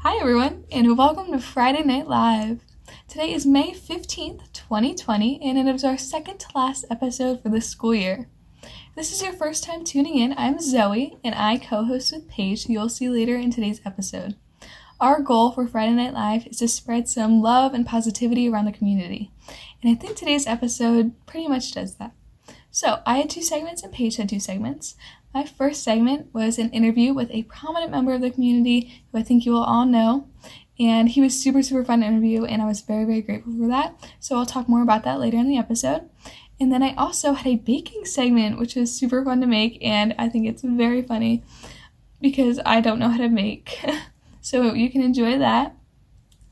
Hi everyone, and welcome to Friday Night Live. Today is May 15th, 2020, and it is our second to last episode for this school year. If this is your first time tuning in, I'm Zoe, and I co-host with Paige, who you'll see later in today's episode. Our goal for Friday Night Live is to spread some love and positivity around the community, and I think today's episode pretty much does that. So, I had two segments and Paige had two segments. My first segment was an interview with a prominent member of the community who I think you will all know, and he was super fun to interview, and I was very grateful for that, so I'll talk more about that later in the episode. And then I also had a baking segment, which was super fun to make, and I think it's very funny because I don't know how to make, so you can enjoy that.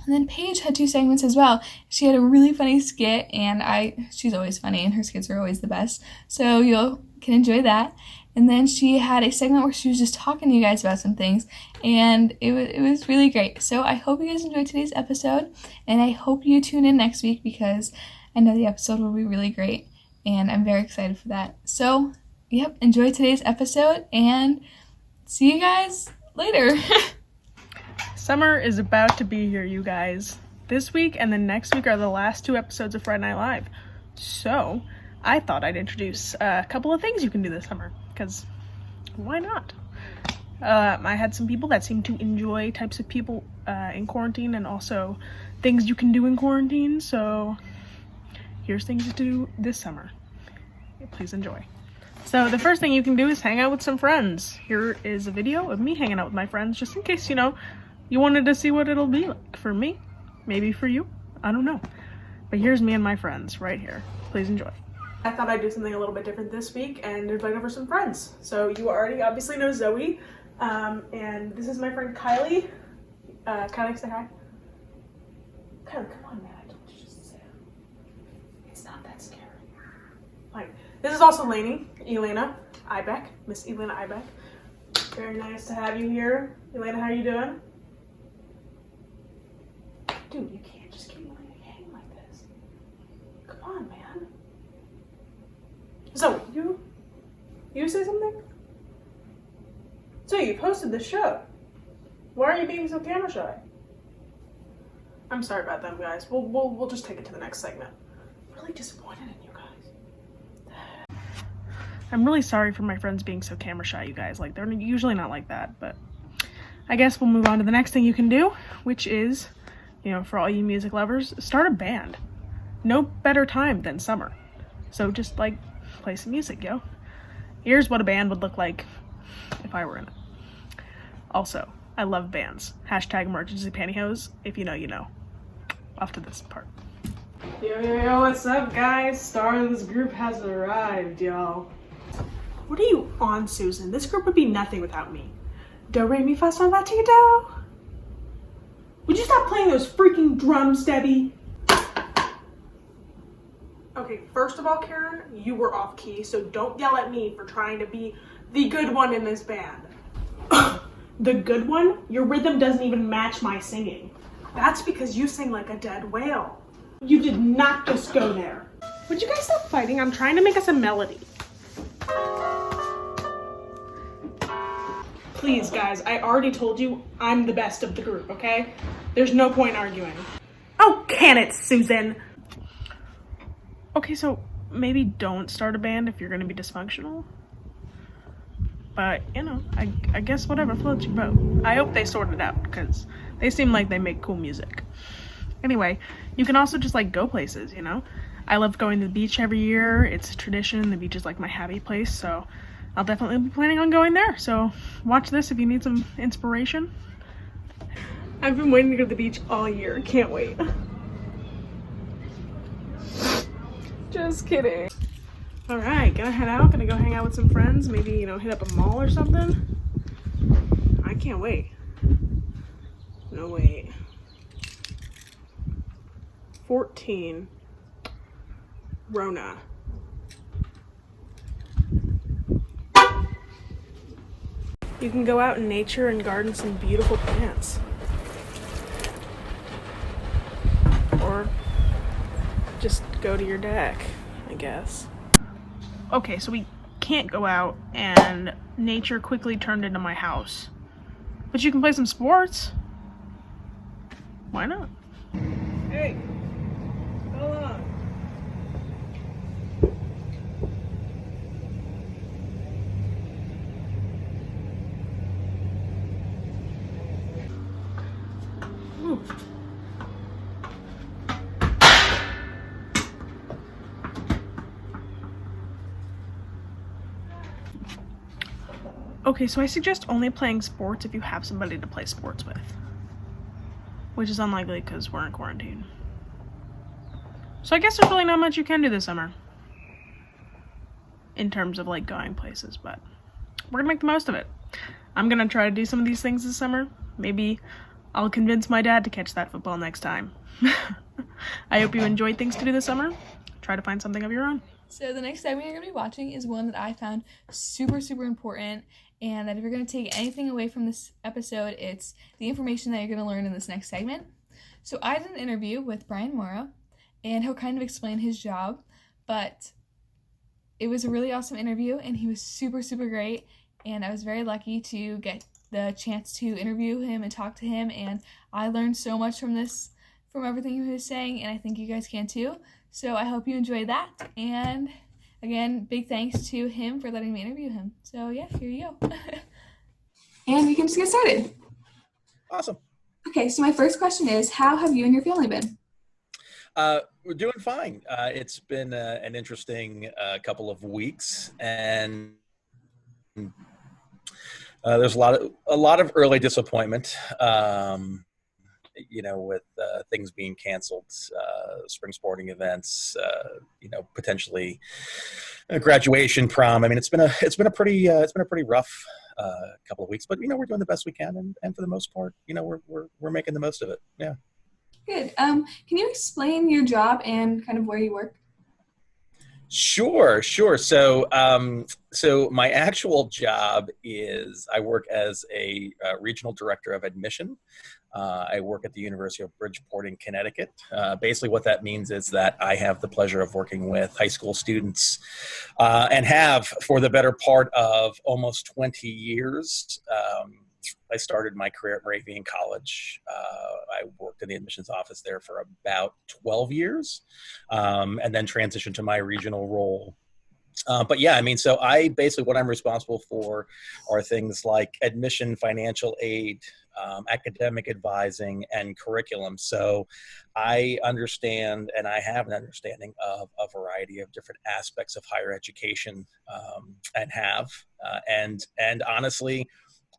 And then Paige had two segments as well. She had a really funny skit, and she's always funny, and her skits are always the best, so you can enjoy that. And then she had a segment where she was just talking to you guys about some things, and it was really great. So I hope you guys enjoyed today's episode, and I hope you tune in next week because I know the episode will be really great, and I'm very excited for that. So, yep, enjoy today's episode, and see you guys later. Summer is about to be here, you guys. This week and then next week are the last two episodes of Friday Night Live. So, I thought I'd introduce a couple of things you can do this summer, because why not? I had some people that seem to enjoy types of people in quarantine and also things you can do in quarantine, so here's things to do this summer. Please enjoy. So the first thing you can do is hang out with some friends. Here is a video of me hanging out with my friends, just in case, you wanted to see what it'll be like for me, maybe for you, I don't know. But here's me and my friends right here. Please enjoy. I thought I'd do something a little bit different this week and invite over some friends. So you already obviously know Zoe, and this is my friend Kylie. Kylie, say hi. Kylie, come on, man, I told you just to say hi. It's not that scary. Fine. This is also Elena Ibeck, Miss Elena Ibeck. Very nice to have you here. Elena, how are you doing? Dude, you can't just keep letting me hang like this. Come on, man. So, you say something? So, you posted the show. Why are you being so camera shy? I'm sorry about them, guys. We'll just take it to the next segment. I'm really disappointed in you guys. I'm really sorry for my friends being so camera shy, you guys. Like, they're usually not like that, but I guess we'll move on to the next thing you can do, which is, for all you music lovers, start a band. No better time than summer. So just, play some music, yo. Here's what a band would look like if I were in it. Also, I love bands. Hashtag emergency pantyhose. If you know, you know. Off to this part. Yo, what's up, guys? Star of this group has arrived, y'all. What are you on, Susan? This group would be nothing without me. Do, re, mi, fa, sol, la, ti, do. Would you stop playing those freaking drums, Debbie? Okay, first of all, Karen, you were off key, so don't yell at me for trying to be the good one in this band. The good one? Your rhythm doesn't even match my singing. That's because you sing like a dead whale. You did not just go there. Would you guys stop fighting? I'm trying to make us a melody. Please, guys, I already told you I'm the best of the group, okay? There's no point arguing. Oh, can it, Susan? Okay, so maybe don't start a band if you're going to be dysfunctional. But, I guess whatever floats your boat. I hope they sort it out, because they seem like they make cool music. Anyway, you can also just, go places, I love going to the beach every year. It's a tradition. The beach is, my happy place, so I'll definitely be planning on going there. So watch this if you need some inspiration. I've been waiting to go to the beach all year. Can't wait. Just kidding. All right, gonna head out. Gonna go hang out with some friends. Maybe, hit up a mall or something. I can't wait. No, wait. 14. Rona. You can go out in nature and garden some beautiful plants. Or just go to your deck, I guess. Okay, so we can't go out, and nature quickly turned into my house. But you can play some sports. Why not? Hey, hold on. Ooh. Okay, so I suggest only playing sports if you have somebody to play sports with. Which is unlikely because we're in quarantine. So I guess there's really not much you can do this summer. In terms of like going places, but we're gonna make the most of it. I'm gonna try to do some of these things this summer. Maybe I'll convince my dad to catch that football next time. I hope you enjoyed things to do this summer. Try to find something of your own. So the next segment you're going to be watching is one that I found super, super important, and that if you're going to take anything away from this episode, it's the information that you're going to learn in this next segment. So I did an interview with Brian Morrow, and he'll kind of explain his job, but it was a really awesome interview, and he was super, super great, and I was very lucky to get the chance to interview him and talk to him, and I learned so much from everything he was saying, and I think you guys can too. So I hope you enjoyed that, and again, big thanks to him for letting me interview him. So yeah, here you go. And we can just get started. Awesome. Okay, so my first question is, how have you and your family been? We're doing fine. It's been an interesting couple of weeks, and there's a lot of early disappointment. With things being canceled, spring sporting events, potentially a graduation, prom. I mean, it's been a pretty rough couple of weeks, but we're doing the best we can, and for the most part, we're making the most of it. Yeah. Good. Can you explain your job and kind of where you work? Sure. So my actual job is I work as a regional director of admission. I work at the University of Bridgeport in Connecticut. Basically what that means is that I have the pleasure of working with high school students and have for the better part of almost 20 years. I started my career at Moravian College. I worked in the admissions office there for about 12 years, and then transitioned to my regional role. But yeah, I mean, so what I'm responsible for are things like admission, financial aid, academic advising, and curriculum. So I understand, and I have an understanding of a variety of different aspects of higher education, and honestly,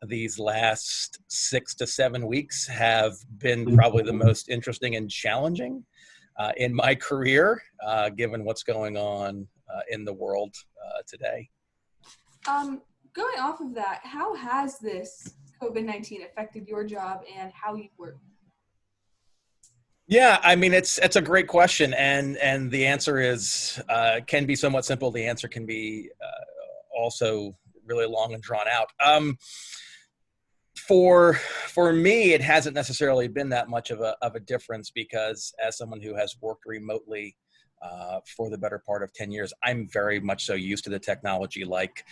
these last 6 to 7 weeks have been probably the most interesting and challenging in my career, given what's going on in the world today. Going off of that, how has this COVID-19 affected your job and how you work? Yeah, I mean, it's a great question, and the answer is can be somewhat simple. The answer can be also really long and drawn out. For me, it hasn't necessarily been that much of a difference, because as someone who has worked remotely for the better part of 10 years, I'm very much so used to the technology like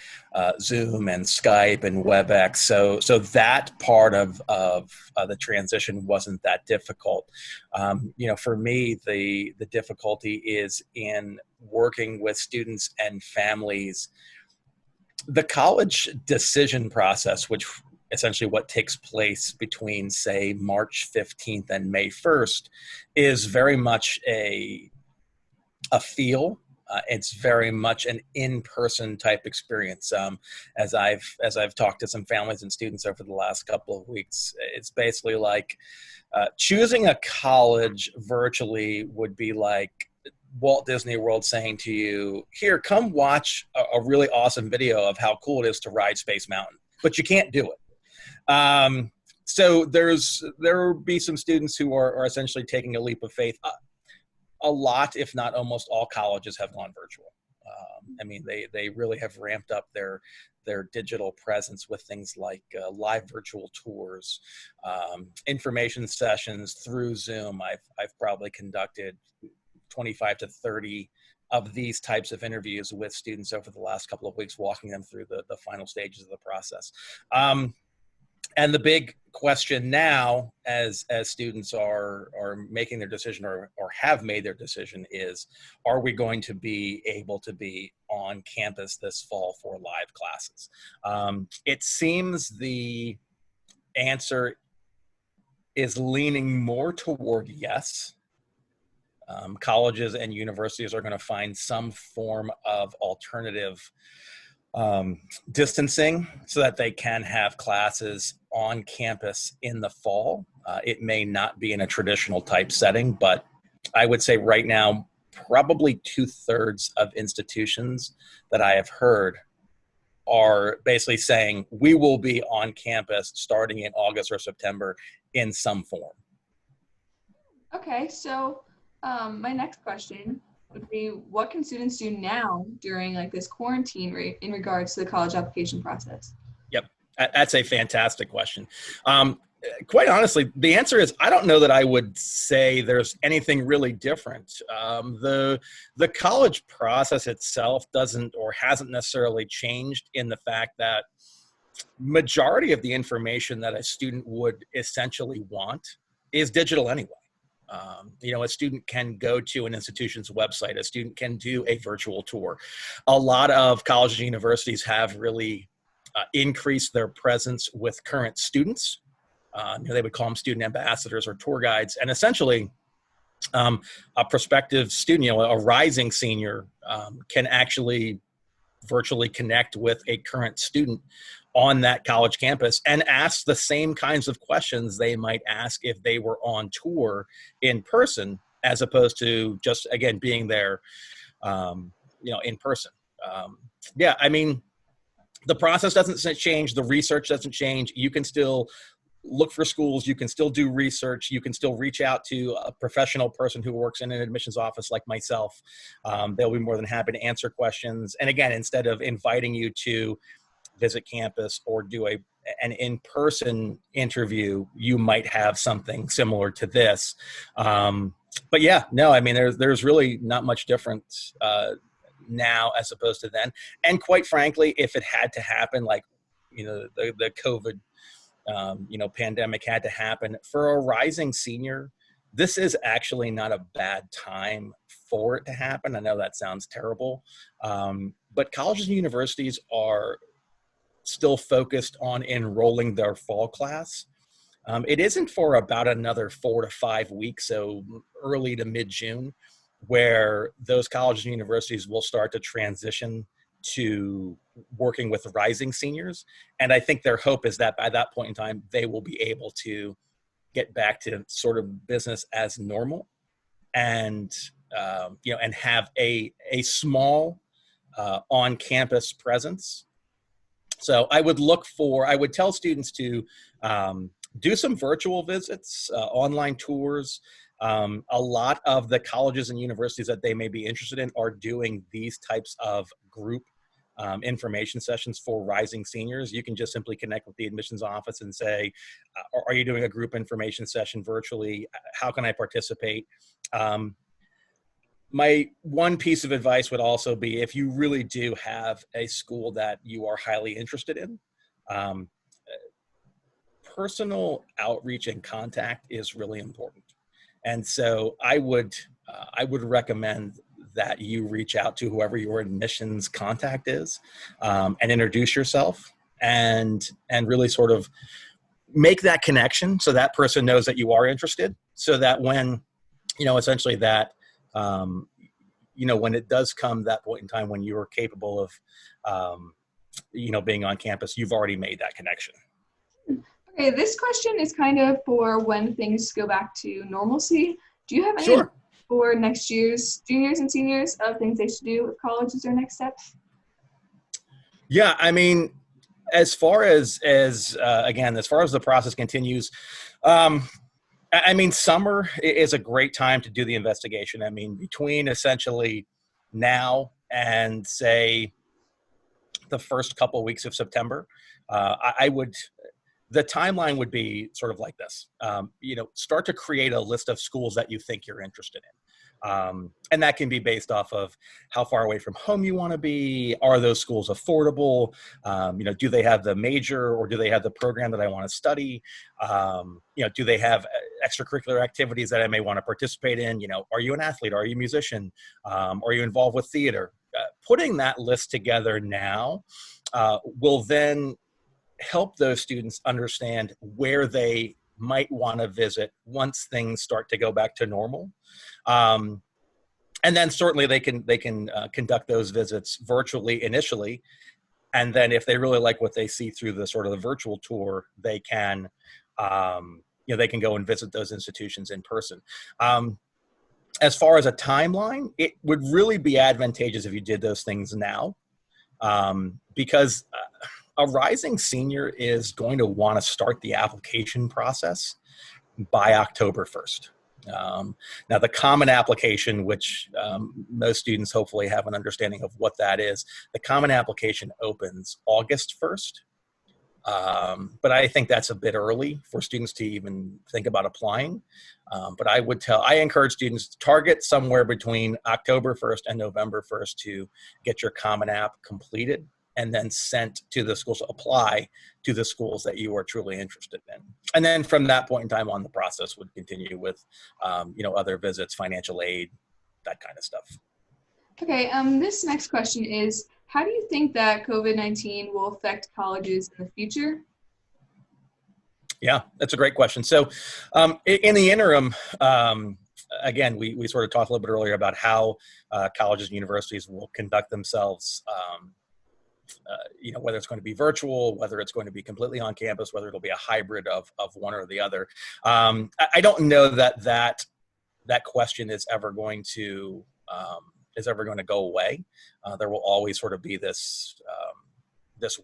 Zoom and Skype and WebEx. So that part of the transition wasn't that difficult. For me, the difficulty is in working with students and families. The college decision process, which essentially what takes place between, say, March 15th and May 1st, is very much a feel. It's very much an in-person type experience. As I've talked to some families and students over the last couple of weeks, it's basically like choosing a college virtually would be like Walt Disney World saying to you, "Here, come watch a really awesome video of how cool it is to ride Space Mountain," but you can't do it. So there will be some students who are essentially taking a leap of faith. A lot, if not almost all, colleges have gone virtual. I mean, they really have ramped up their digital presence with things like live virtual tours, information sessions through Zoom. I've probably conducted 25 to 30 of these types of interviews with students over the last couple of weeks, walking them through the final stages of the process. And the big question now, as students are making their decision or have made their decision, is, are we going to be able to be on campus this fall for live classes? It seems the answer is leaning more toward yes. Colleges and universities are going to find some form of alternative distancing so that they can have classes on campus in the fall. It may not be in a traditional type setting, but I would say right now, probably 2/3 of institutions that I have heard are basically saying we will be on campus starting in August or September in some form. Okay, so my next question would be, what can students do now during like this quarantine in regards to the college application process? Yep, that's a fantastic question. Quite honestly, the answer is I don't know that I would say there's anything really different. The college process itself doesn't or hasn't necessarily changed in the fact that majority of the information that a student would essentially want is digital anyway. A student can go to an institution's website. A student can do a virtual tour. A lot of colleges and universities have really increased their presence with current students. They would call them student ambassadors or tour guides. And essentially, a prospective student, a rising senior, can actually virtually connect with a current student on that college campus and ask the same kinds of questions they might ask if they were on tour in person, as opposed to just, again, being there, in person. The process doesn't change. The research doesn't change. You can still look for schools. You can still do research. You can still reach out to a professional person who works in an admissions office like myself. They'll be more than happy to answer questions. And again, instead of inviting you to visit campus or do an in-person interview, you might have something similar to this. But yeah, no, I mean, there's really not much difference now as opposed to then. And quite frankly, if it had to happen, like, the COVID, pandemic had to happen for a rising senior, this is actually not a bad time for it to happen. I know that sounds terrible, but colleges and universities are still focused on enrolling their fall class. It isn't for about another 4 to 5 weeks, so early to mid-June, where those colleges and universities will start to transition to working with rising seniors. And I think their hope is that by that point in time, they will be able to get back to sort of business as normal and, and have a small on-campus presence. So I would tell students to do some virtual visits, online tours. A lot of the colleges and universities that they may be interested in are doing these types of group information sessions for rising seniors. You can just simply connect with the admissions office and say, are you doing a group information session virtually? How can I participate? My one piece of advice would also be, if you really do have a school that you are highly interested in, personal outreach and contact is really important. And so I would recommend that you reach out to whoever your admissions contact is, and introduce yourself and really sort of make that connection so that person knows that you are interested, so that when, essentially that, when it does come that point in time when you're capable of, being on campus, you've already made that connection. Okay, this question is kind of for when things go back to normalcy. Do you have any Sure. for next year's juniors and seniors of things they should do with college as their next steps? Yeah, I mean, as far as the process continues, summer is a great time to do the investigation. I mean, between essentially now and, say, the first couple of weeks of September, the timeline would be sort of like this. Start to create a list of schools that you think you're interested And that can be based off of how far away from home you want to be. Are those schools affordable? Do they have the major or do they have the program that I want to study? Do they have extracurricular activities that I may want to participate in? Are you an athlete? Are you a musician? Are you involved with theater? Putting that list together now will then help those students understand where they might want to visit once things start to go back to normal. And then certainly they can conduct those visits virtually initially. And then if they really like what they see through the sort of the virtual tour, they can, they can go and visit those institutions in person. As far as a timeline, it would really be advantageous if you did those things now, because a rising senior is going to want to start the application process by October 1st. Now, the Common Application, which most students hopefully have an understanding of what that is, the Common Application opens August 1st. But I think that's a bit early for students to even think about applying. But I encourage students to target somewhere between October 1st and November 1st to get your Common App completed and then sent to the schools, apply to the schools that you are truly interested in. And then from that point in time on, the process would continue with, other visits, financial aid, that kind of stuff. Okay, this next question is, how do you think that COVID-19 will affect colleges in the future? Yeah, that's a great question. So in the interim, again, we sort of talked a little bit earlier about how colleges and universities will conduct themselves, whether it's going to be virtual, whether it's going to be completely on campus, whether it'll be a hybrid of one or the other. I don't know that question is ever going to go away. There will always sort of be this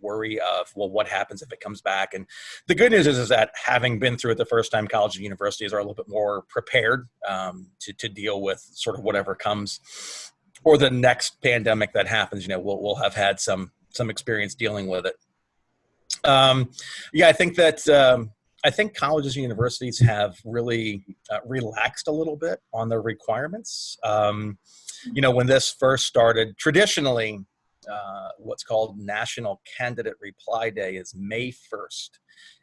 worry of, well, what happens if it comes back? And the good news is that having been through it the first time, colleges and universities are a little bit more prepared to deal with sort of whatever comes, or the next pandemic that happens. We'll have had some experience dealing with it. I think that I think colleges and universities have really relaxed a little bit on their requirements. When this first started, traditionally, what's called National Candidate Reply Day is May 1st.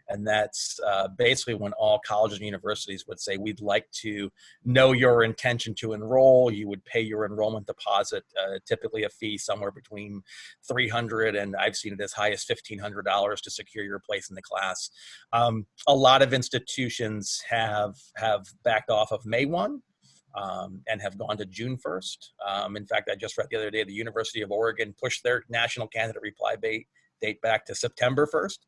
And that's basically when all colleges and universities would say, we'd like to know your intention to enroll. You would pay your enrollment deposit, typically a fee somewhere between $300 and I've seen it as high as $1,500 to secure your place in the class. A lot of institutions have backed off of May 1. And have gone to June 1st. In fact, I just read the other day, the University of Oregon pushed their National Candidate Reply date back to September 1st.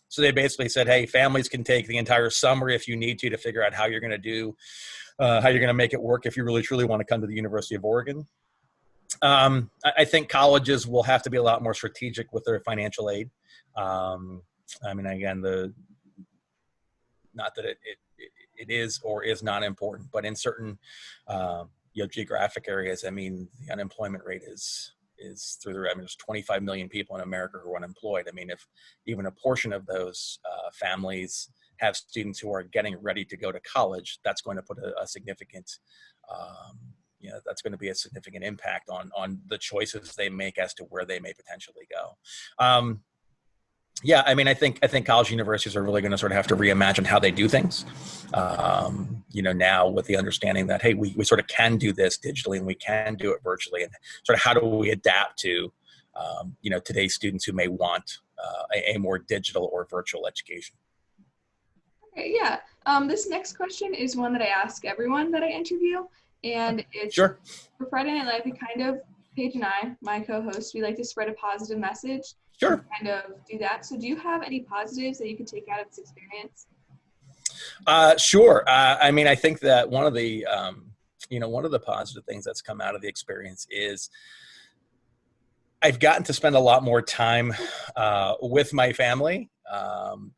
So they basically said, hey, families can take the entire summer if you need to figure out how you're going to make it work if you really truly want to come to the University of Oregon. I think colleges will have to be a lot more strategic with their financial aid. Again, not that it is or is not important, but in certain geographic areas, the unemployment rate is through the roof. There's 25 million people in America who are unemployed. If even a portion of those families have students who are getting ready to go to college, that's going to put a significant that's going to be a significant impact on the choices they make as to where they may potentially go. I think college universities are really going to sort of have to reimagine how they do things. Now with the understanding that, hey, we sort of can do this digitally and we can do it virtually, and sort of how do we adapt to, today's students who may want a more digital or virtual education. Okay, yeah. This next question is one that I ask everyone that I interview, and it's sure. For Friday Night Live, we kind of, Paige and I, my co-host, we like to spread a positive message. Sure. Kind of do that. So do you have any positives that you can take out of this experience? Sure. I think that one of the positive things that's come out of the experience is I've gotten to spend a lot more time with my family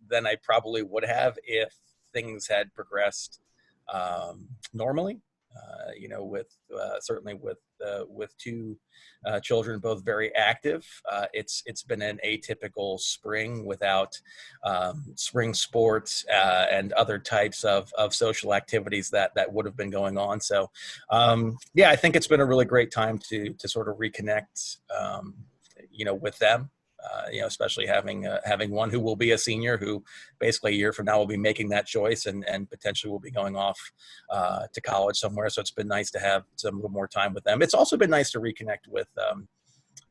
than I probably would have if things had progressed normally. With certainly with two children, both very active. It's been an atypical spring without spring sports and other types of social activities that would have been going on. So I think it's been a really great time to sort of reconnect, with them. Especially having one who will be a senior, who basically a year from now will be making that choice and potentially will be going off to college somewhere. So it's been nice to have some little more time with them. It's also been nice to reconnect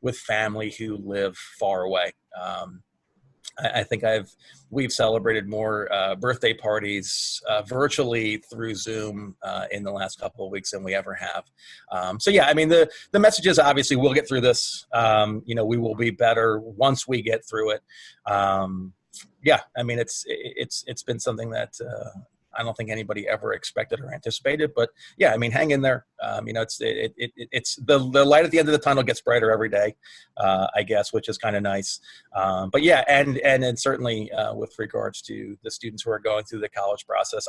with family who live far away. I think we've celebrated more birthday parties virtually through Zoom in the last couple of weeks than we ever have. The message is obviously we'll get through this. We will be better once we get through it. It's been something that I don't think anybody ever expected or anticipated, but hang in there. It's the light at the end of the tunnel gets brighter every day, I guess, which is kind of nice. And certainly with regards to the students who are going through the college process,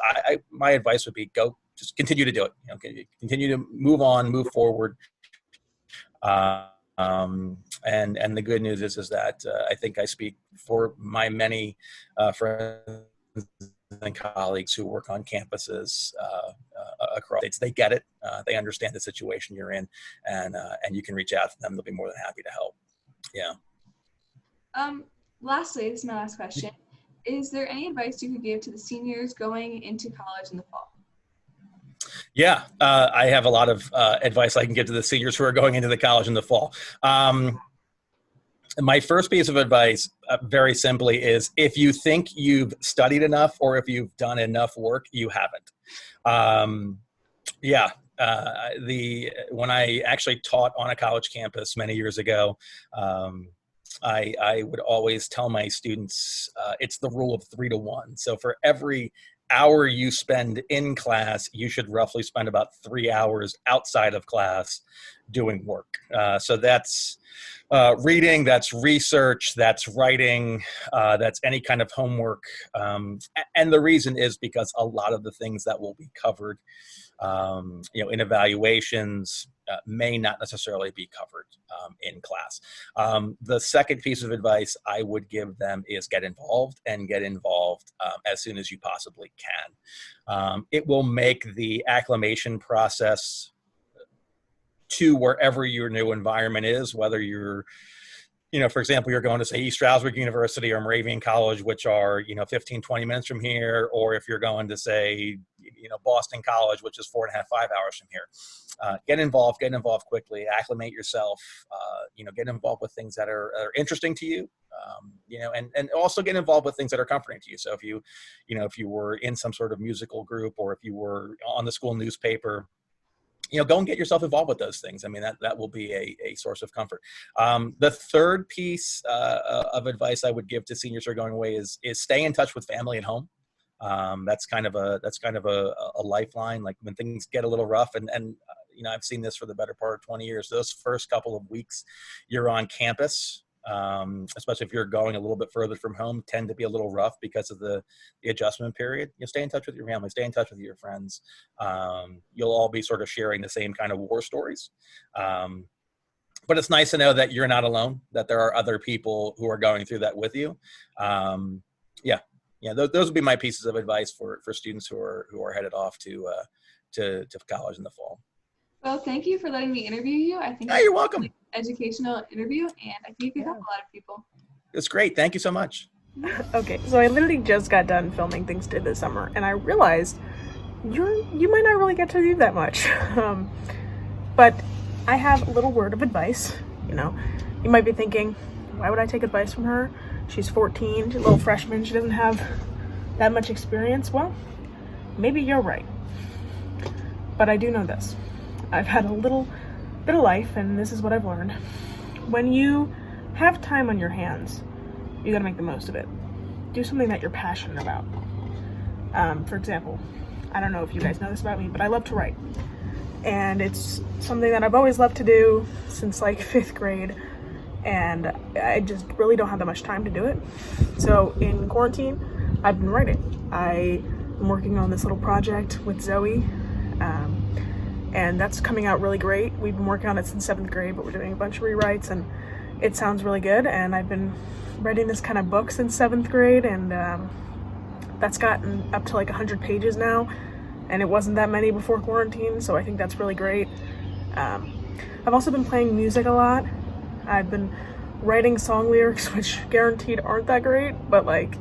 my advice would be just continue to do it. Continue to move on, move forward. And the good news is that I think I speak for my many friends and colleagues who work on campuses across states. They get it. They understand the situation you're in, and you can reach out to them. They'll be more than happy to help. Yeah. Lastly, this is my last question. Is there any advice you could give to the seniors going into college in the fall? Yeah, I have a lot of advice I can give to the seniors who are going into the college in the fall. My first piece of advice, very simply, is if you think you've studied enough or if you've done enough work, you haven't. When I actually taught on a college campus many years ago, I would always tell my students it's the rule of 3 to 1. So for every hour you spend in class, you should roughly spend about 3 hours outside of class doing work. So that's reading, that's research, that's writing, that's any kind of homework. And the reason is because a lot of the things that will be covered, in evaluations may not necessarily be covered in class. The second piece of advice I would give them is get involved as soon as you possibly can. It will make the acclimation process to wherever your new environment is, whether you're, for example, you're going to say East Stroudsburg University or Moravian College, which are, 15, 20 minutes from here, or if you're going to say, Boston College, which is 4.5, 5 hours from here. Get involved quickly, acclimate yourself, get involved with things that are interesting to you, and also get involved with things that are comforting to you. So if you were in some sort of musical group, or if you were on the school newspaper, go and get yourself involved with those things. I mean, that will be a source of comfort. The third piece of advice I would give to seniors who are going away is stay in touch with family at home. That's kind of a lifeline. Like when things get a little rough, and I've seen this for the better part of 20 years. Those first couple of weeks you're on campus, especially if you're going a little bit further from home, tend to be a little rough because of the adjustment period. Stay in touch with your family, stay in touch with your friends. You'll all be sort of sharing the same kind of war stories. But it's nice to know that you're not alone, that there are other people who are going through that with you. Those would be my pieces of advice for students who are headed off to college in the fall. Well, thank you for letting me interview you. I think you're welcome. An educational interview, and I think you could help a lot of people. It's great. Thank you so much. Okay, so I literally just got done filming things to this summer, and I realized you might not really get to do that much. But I have a little word of advice. You might be thinking, why would I take advice from her? She's 14, she's a little freshman, she doesn't have that much experience. Well, maybe you're right. But I do know this. I've had a little bit of life, and this is what I've learned. When you have time on your hands, you gotta make the most of it. Do something that you're passionate about. For example, I don't know if you guys know this about me, but I love to write. And it's something that I've always loved to do since like 5th grade. And I just really don't have that much time to do it. So in quarantine, I've been writing. I am working on this little project with Zoe. and that's coming out really great. We've been working on it since 7th grade, but we're doing a bunch of rewrites, and it sounds really good. And I've been writing this kind of book since 7th grade, and that's gotten up to like 100 pages now, and it wasn't that many before quarantine, so I think that's really great. I've also been playing music a lot. I've been writing song lyrics, which guaranteed aren't that great, but like,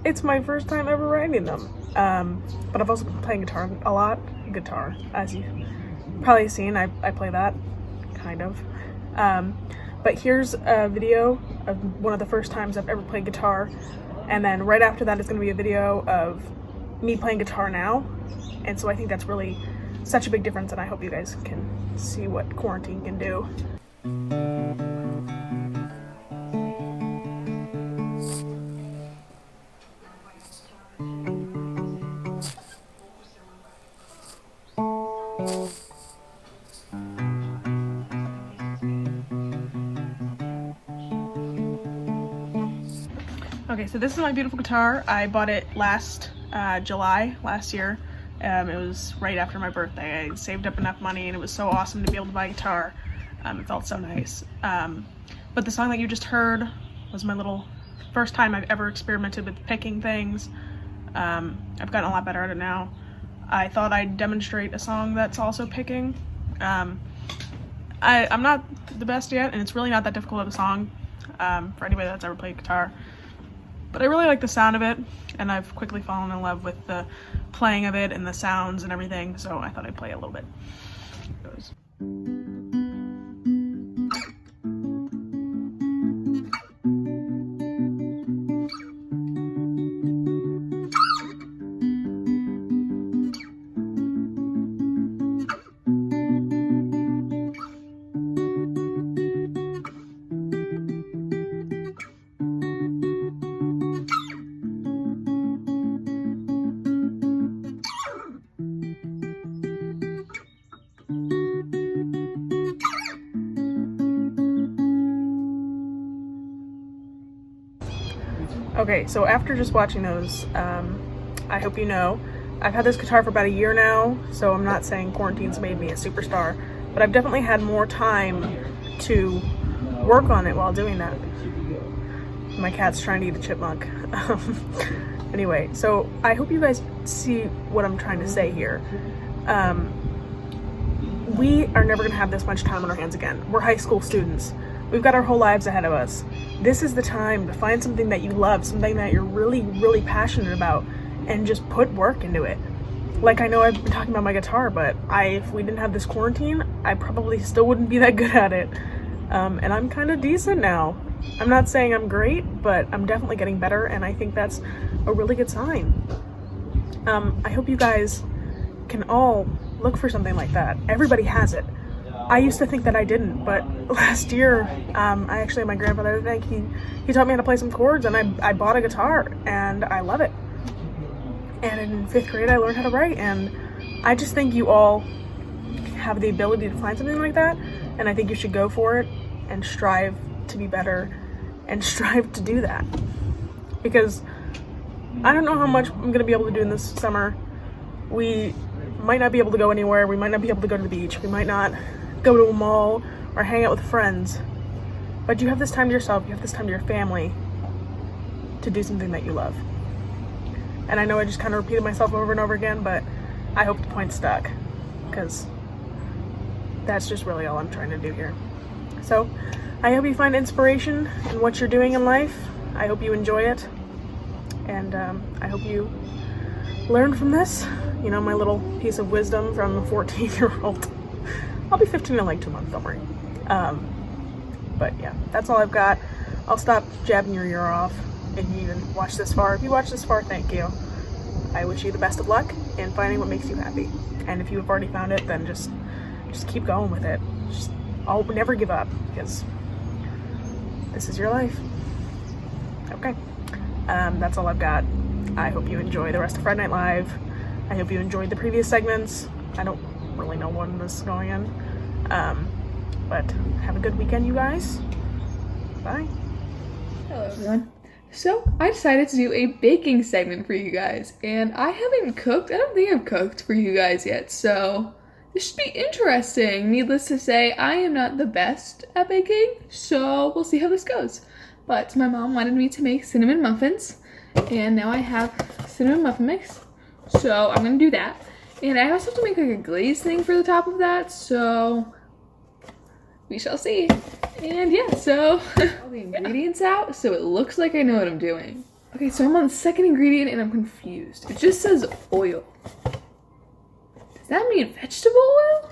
it's my first time ever writing them. But I've also been playing guitar a lot. Guitar, as you've probably seen, I play that, kind of. But here's a video of one of the first times I've ever played guitar, and then right after that is going to be a video of me playing guitar now. And so I think that's really such a big difference, and I hope you guys can see what quarantine can do. Okay, so this is my beautiful guitar. I bought it July last year. It was right after my birthday. I saved up enough money, and it was so awesome to be able to buy a guitar. It felt so nice. But the song that you just heard was my little first time I've ever experimented with picking things. I've gotten a lot better at it now. I thought I'd demonstrate a song that's also picking. I'm not the best yet, and it's really not that difficult of a song for anybody that's ever played guitar. But I really like the sound of it, and I've quickly fallen in love with the playing of it and the sounds and everything, so I thought I'd play a little bit. Here it goes. Okay, so after just watching those, I hope you know, I've had this guitar for about a year now, so I'm not saying quarantine's made me a superstar, but I've definitely had more time to work on it while doing that. My cat's trying to eat a chipmunk. Anyway, so I hope you guys see what I'm trying to say here. We are never gonna have this much time on our hands again. We're high school students. We've got our whole lives ahead of us. This is the time to find something that you love, something that you're really, really passionate about, and just put work into it. Like, I know I've been talking about my guitar, but if we didn't have this quarantine, I probably still wouldn't be that good at it. And I'm kind of decent now. I'm not saying I'm great, but I'm definitely getting better, and I think that's a really good sign. I hope you guys can all look for something like that. Everybody has it. I used to think that I didn't, but last year, I actually had my grandfather to thank. He taught me how to play some chords, and I bought a guitar, and I love it. And in 5th grade, I learned how to write, and I just think you all have the ability to find something like that, and I think you should go for it and strive to be better and strive to do that. Because I don't know how much I'm going to be able to do in this summer. We might not be able to go anywhere. We might not be able to go to the beach. We might not go to a mall or hang out with friends. But you have this time to yourself. You have this time to your family to do something that you love. And I know I just kind of repeated myself over and over again, but I hope the point stuck, because that's just really all I'm trying to do here. So I hope you find inspiration in what you're doing in life. I hope you enjoy it. And I hope you learn from this. You know, my little piece of wisdom from a 14-year-old. I'll be 15 in like 2 months, don't worry. But yeah, that's all I've got. I'll stop jabbing your ear off if you even watch this far. If you watch this far, thank you. I wish you the best of luck in finding what makes you happy. And if you have already found it, then just keep going with it. I'll never give up, because this is your life. Okay. That's all I've got. I hope you enjoy the rest of Friday Night Live. I hope you enjoyed the previous segments. I don't really know when this is going in. But have a good weekend, you guys. Bye. Hello, everyone. So, I decided to do a baking segment for you guys, and I haven't cooked. I don't think I've cooked for you guys yet, so This should be interesting. Needless to say, I am not the best at baking, so we'll see how this goes. But my mom wanted me to make cinnamon muffins, and now I have cinnamon muffin mix, so I'm gonna do that. And I also have to make like a glaze thing for the top of that, so we shall see. And yeah, so all the ingredients out, so it looks like I know what I'm doing. Okay, so I'm on the second ingredient and I'm confused. It just says oil. Does that mean vegetable oil?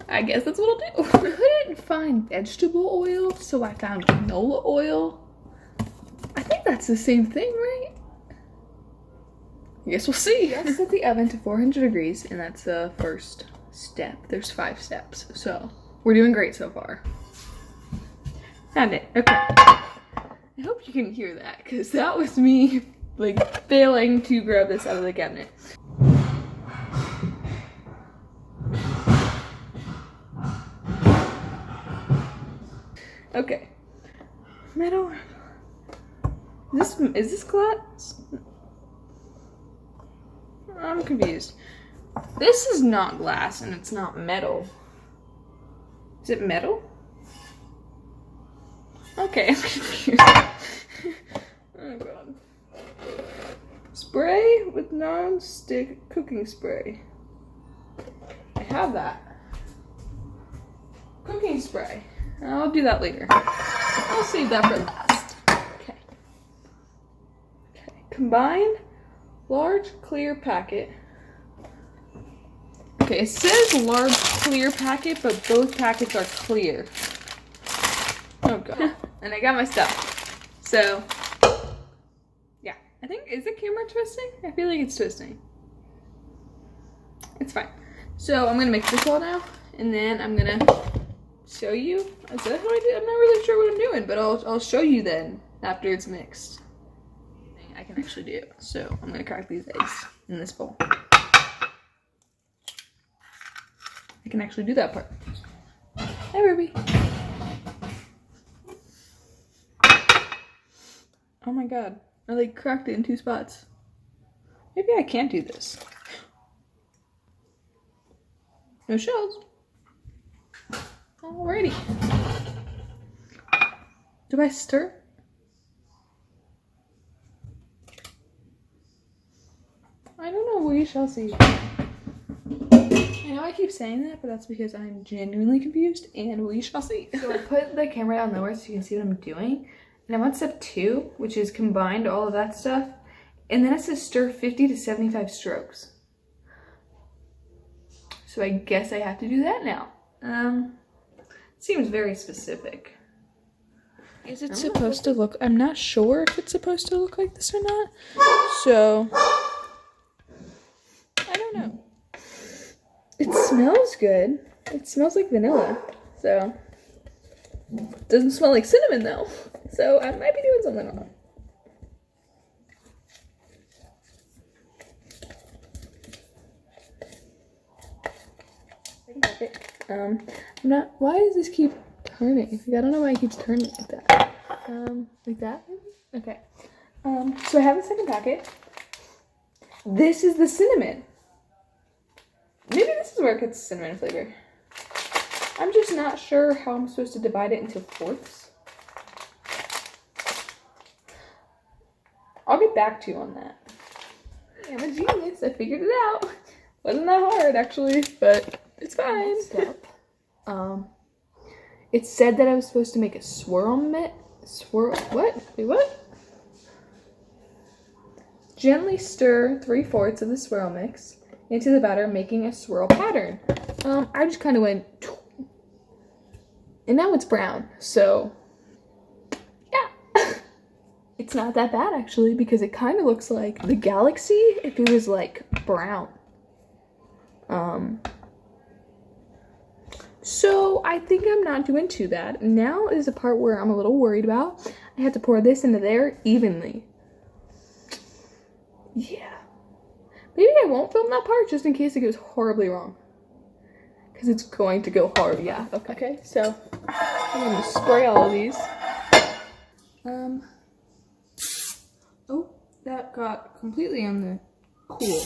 I guess that's what I'll do. I couldn't find vegetable oil, so I found canola oil. I think that's the same thing, right? I guess we'll see. Let's set the oven to 400 degrees, and that's the first step. There's 5 steps, so we're doing great so far. Found it. Okay. I hope you can hear that, because that was me, like, failing to grab this out of the cabinet. Okay. Metal. Is this glass? I'm confused. This is not glass and it's not metal. Is it metal? Okay, I'm confused. Oh god. Spray with non-stick cooking spray. I have that. Cooking spray. I'll do that later. I'll save that for last. Okay. Okay. Combine large clear packet. Okay, it says large clear packet, but both packets are clear. Oh god. And I got my stuff. So, yeah. I think, is the camera twisting? I feel like it's twisting. It's fine. So I'm gonna mix this all now, and then I'm gonna show you. Is that how I do? I'm not really sure what I'm doing, but I'll show you then after it's mixed. I can actually do. So I'm gonna crack these eggs in this bowl. I can actually do that part. Hi, Ruby. Oh my god, I like cracked it in 2 spots. Maybe I can't do this. No shells. Alrighty. Do I stir? I don't know, we shall see. I know I keep saying that, but that's because I'm genuinely confused, and we shall see. So I put the camera down lower so you can see what I'm doing. And I'm on step 2, which is combined all of that stuff. And then it says stir 50 to 75 strokes. So I guess I have to do that now. Seems very specific. Is it supposed to look, I'm not sure if it's supposed to look like this or not. So, I don't know. It smells good. It smells like vanilla. So, it doesn't smell like cinnamon though. So, I might be doing something wrong. I'm not, why does this keep turning? Like, I don't know why it keeps turning like that. Like that maybe? Okay. So I have the second packet. This is the cinnamon. Maybe this is where it gets cinnamon flavor. I'm just not sure how I'm supposed to divide it into fourths. I'll get back to you on that. I'm a genius. I figured it out. Wasn't that hard actually, but it's fine. Step. It said that I was supposed to make a what? Wait, what? Gently stir 3/4 of the swirl mix into the batter, making a swirl pattern. I just kind of went, and now it's brown. So, yeah, it's not that bad actually, because it kind of looks like the galaxy if it was like brown. So I think I'm not doing too bad. Now is the part where I'm a little worried about. I have to pour this into there evenly. Yeah. Maybe I won't film that part just in case it goes horribly wrong. Because it's going to go hard, yeah. Okay, so I'm going to spray all of these. Oh, that got completely on the cool.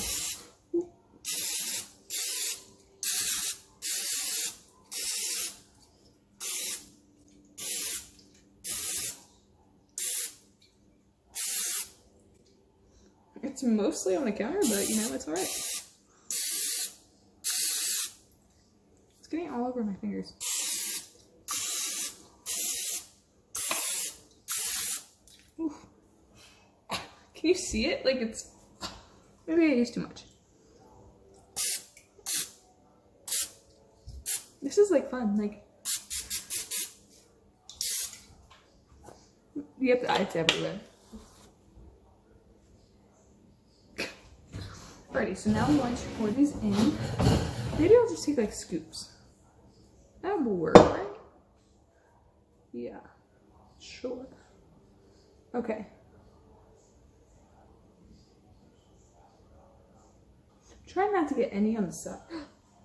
It's mostly on the counter, but you know, it's alright. It's getting all over my fingers. Oof. Can you see it? Like it's, maybe I used too much. This is like fun, like, yep, it's everywhere. Alrighty, so now I'm going to pour these in. Maybe I'll just take like scoops. That will work, right? Yeah, sure. Okay. Try not to get any on the side.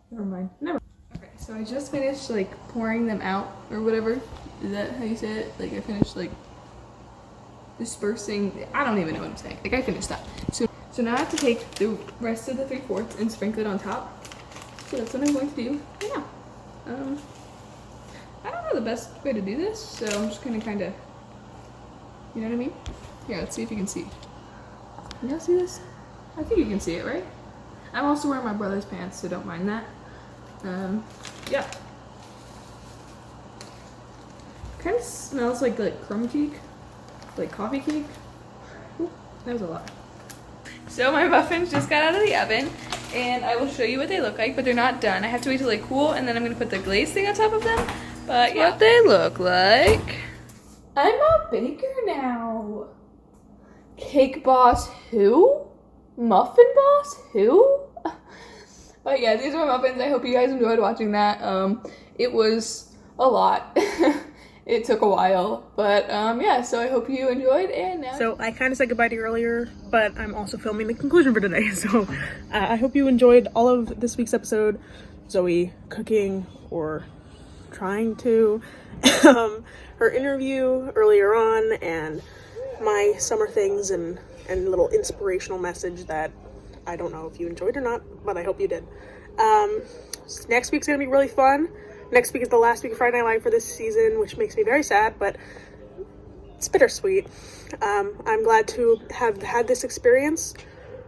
Never mind. Never. Okay, so I just finished like pouring them out or whatever. Is that how you say it? Like I finished like dispersing. I don't even know what I'm saying. Like I finished that. So now I have to take the rest of the 3/4 and sprinkle it on top. So that's what I'm going to do right now. I don't know the best way to do this, so I'm just gonna kind of, you know what I mean? Here, let's see if you can see. Can y'all see this? I think you can see it, right? I'm also wearing my brother's pants, so don't mind that. Yeah. Kind of smells like crumb cake, like coffee cake. Ooh, that was a lot. So my muffins just got out of the oven, and I will show you what they look like, but they're not done. I have to wait till they cool, and then I'm gonna put the glaze thing on top of them. But yeah, what they look like. I'm a baker now. Cake boss who? Muffin boss who? But yeah, these are my muffins. I hope you guys enjoyed watching that. It was a lot. It took a while, but yeah, so I hope you enjoyed, and now... So I kind of said goodbye to you earlier, but I'm also filming the conclusion for today, so I hope you enjoyed all of this week's episode. Zoe cooking, or trying to, her interview earlier on, and my summer things, and little inspirational message that I don't know if you enjoyed or not, but I hope you did. Next week's gonna be really fun. Next week is the last week of Friday Night Live for this season, which makes me very sad, but it's bittersweet. I'm glad to have had this experience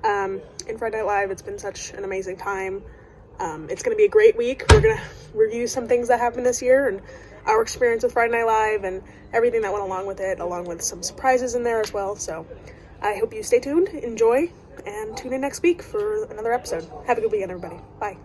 in Friday Night Live. It's been such an amazing time. It's going to be a great week. We're going to review some things that happened this year and our experience with Friday Night Live and everything that went along with it, along with some surprises in there as well. So I hope you stay tuned, enjoy, and tune in next week for another episode. Have a good weekend, everybody. Bye.